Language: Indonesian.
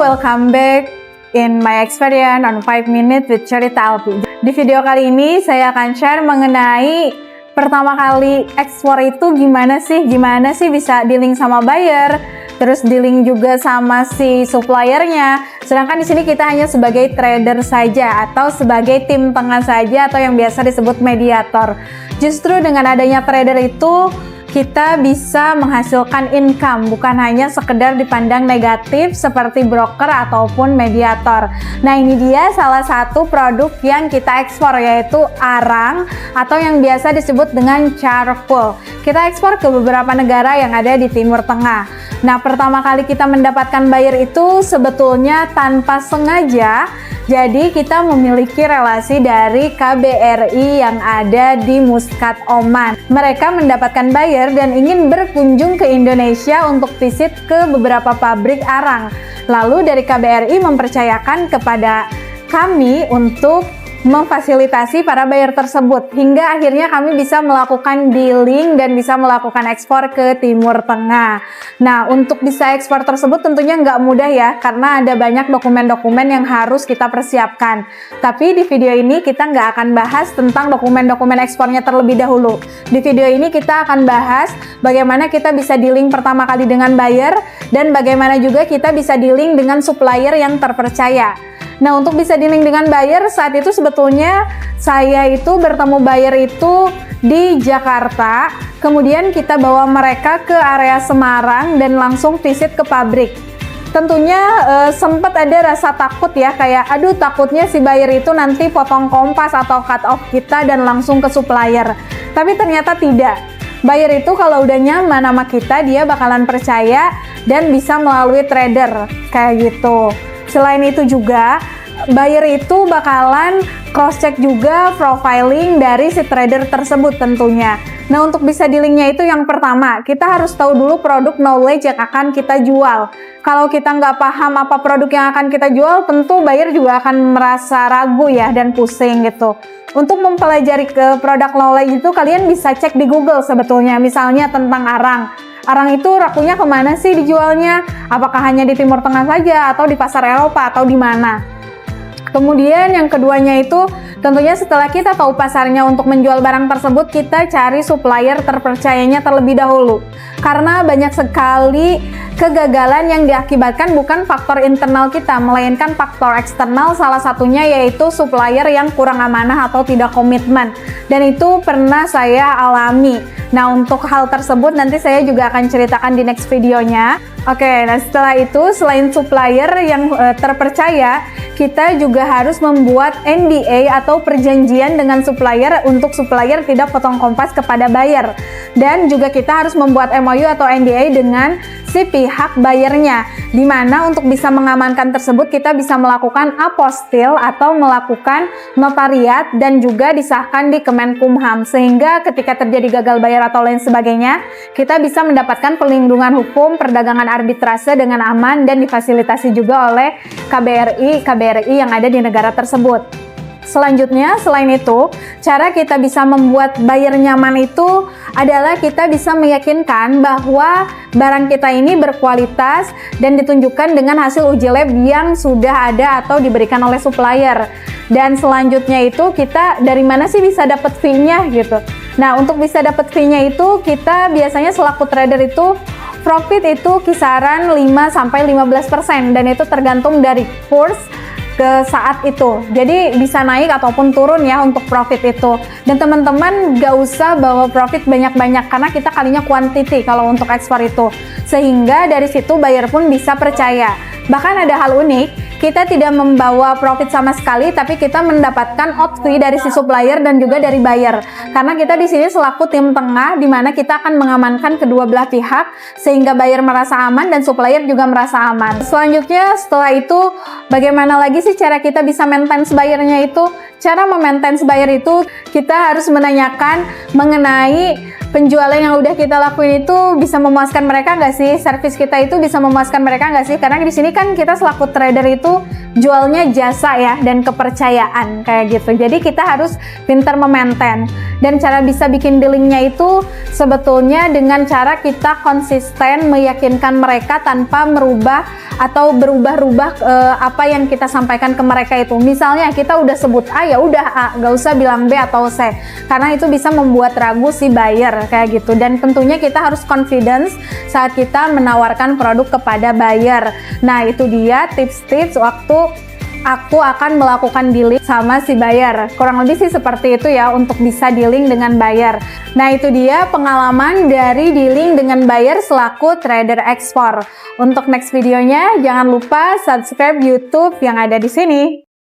welcome back in my experience on 5 minutes with Cerita Alpi. Di video kali ini saya akan share mengenai pertama kali ekspor itu gimana sih bisa dealing sama buyer, terus dealing juga sama si suppliernya. Sedangkan di sini kita hanya sebagai trader saja atau sebagai tim tengah saja atau yang biasa disebut mediator. Justru dengan adanya trader itu kita bisa menghasilkan income, bukan hanya sekedar dipandang negatif seperti broker ataupun mediator. Nah, ini dia salah satu produk yang kita ekspor, yaitu arang atau yang biasa disebut dengan charcoal. Kita ekspor ke beberapa negara yang ada di Timur Tengah. Nah, pertama kali kita mendapatkan buyer itu sebetulnya tanpa sengaja. Jadi kita memiliki relasi dari KBRI yang ada di Muscat, Oman. Mereka mendapatkan buyer dan ingin berkunjung ke Indonesia untuk visit ke beberapa pabrik arang. Lalu dari KBRI mempercayakan kepada kami untuk memfasilitasi para buyer tersebut hingga akhirnya kami bisa melakukan dealing dan bisa melakukan ekspor ke Timur Tengah. Nah, untuk bisa ekspor tersebut tentunya nggak mudah ya, karena ada banyak dokumen-dokumen yang harus kita persiapkan. Tapi di video ini kita nggak akan bahas tentang dokumen-dokumen ekspornya terlebih dahulu. Di video ini kita akan bahas bagaimana kita bisa dealing pertama kali dengan buyer dan bagaimana juga kita bisa dealing dengan supplier yang terpercaya. Nah, untuk bisa dealing dengan buyer, saat itu sebetulnya saya itu bertemu buyer itu di Jakarta, kemudian kita bawa mereka ke area Semarang dan langsung visit ke pabrik. Tentunya sempat ada rasa takut ya, kayak aduh takutnya si buyer itu nanti potong kompas atau cut off kita dan langsung ke supplier. Tapi ternyata tidak. Buyer itu kalau udah nyaman sama kita, dia bakalan percaya dan bisa melalui trader kayak gitu. Selain itu juga, buyer itu bakalan cross-check juga profiling dari si trader tersebut tentunya. Nah, untuk bisa dealingnya itu yang pertama, kita harus tahu dulu produk knowledge yang akan kita jual. Kalau kita nggak paham apa produk yang akan kita jual, tentu buyer juga akan merasa ragu ya dan pusing gitu. Untuk mempelajari ke produk knowledge itu, kalian bisa cek di Google sebetulnya, misalnya tentang arang. Arang itu rakunya kemana sih dijualnya? Apakah hanya di Timur Tengah saja atau di pasar Eropa atau di mana? Kemudian yang keduanya itu tentunya setelah kita tahu pasarnya untuk menjual barang tersebut, kita cari supplier terpercayanya terlebih dahulu. Karena banyak sekali kegagalan yang diakibatkan bukan faktor internal kita, melainkan faktor eksternal, salah satunya yaitu supplier yang kurang amanah atau tidak komitmen. Dan itu pernah saya alami. Nah, untuk hal tersebut nanti saya juga akan ceritakan di next videonya. Oke, nah setelah itu selain supplier yang terpercaya, kita juga harus membuat NDA atau perjanjian dengan supplier untuk supplier tidak potong kompas kepada buyer. Dan juga kita harus membuat MOU atau NDA dengan si pihak buyernya, di mana untuk bisa mengamankan tersebut kita bisa melakukan apostil atau melakukan notariat dan juga disahkan di Kemenkumham, sehingga ketika terjadi gagal bayar atau lain sebagainya, kita bisa mendapatkan perlindungan hukum, perdagangan arbitrase dengan aman dan difasilitasi juga oleh KBRI yang ada di negara tersebut. Selanjutnya, selain itu, cara kita bisa membuat buyer nyaman itu adalah kita bisa meyakinkan bahwa barang kita ini berkualitas dan ditunjukkan dengan hasil uji lab yang sudah ada atau diberikan oleh supplier. Dan selanjutnya itu kita dari mana sih bisa dapat fee-nya gitu. Nah, untuk bisa dapat fee-nya itu kita biasanya selaku trader itu profit itu kisaran 5-15% dan itu tergantung dari kurs ke saat itu. Jadi bisa naik ataupun turun ya untuk profit itu. Dan teman-teman gak usah bawa profit banyak-banyak karena kita kalinya quantity kalau untuk ekspor itu. Sehingga dari situ buyer pun bisa percaya. Bahkan ada hal unik, kita tidak membawa profit sama sekali, tapi kita mendapatkan out fee dari si supplier dan juga dari buyer. Karena kita di sini selaku tim tengah, di mana kita akan mengamankan kedua belah pihak, sehingga buyer merasa aman dan supplier juga merasa aman. Selanjutnya, setelah itu, bagaimana lagi sih cara kita bisa maintain buyernya itu? Cara memaintain buyer itu, kita harus menanyakan mengenai penjualan yang udah kita lakuin itu bisa memuaskan mereka nggak sih? Servis kita itu bisa memuaskan mereka nggak sih? Karena di sini kan kita selaku trader itu jualnya jasa ya dan kepercayaan kayak gitu. Jadi kita harus pintar memaintain, dan cara bisa bikin dealingnya itu sebetulnya dengan cara kita konsisten meyakinkan mereka tanpa merubah atau berubah-ubah apa yang kita sampaikan ke mereka itu. Misalnya kita udah sebut A, ya udah A, gak usah bilang B atau C, karena itu bisa membuat ragu si buyer kayak gitu. Dan tentunya kita harus confidence saat kita menawarkan produk kepada buyer. Nah, itu dia tips-tips waktu aku akan melakukan dealing sama si buyer. Kurang lebih sih seperti itu ya untuk bisa dealing dengan buyer. Nah, itu dia pengalaman dari dealing dengan buyer selaku trader ekspor. Untuk next videonya jangan lupa subscribe YouTube yang ada di sini.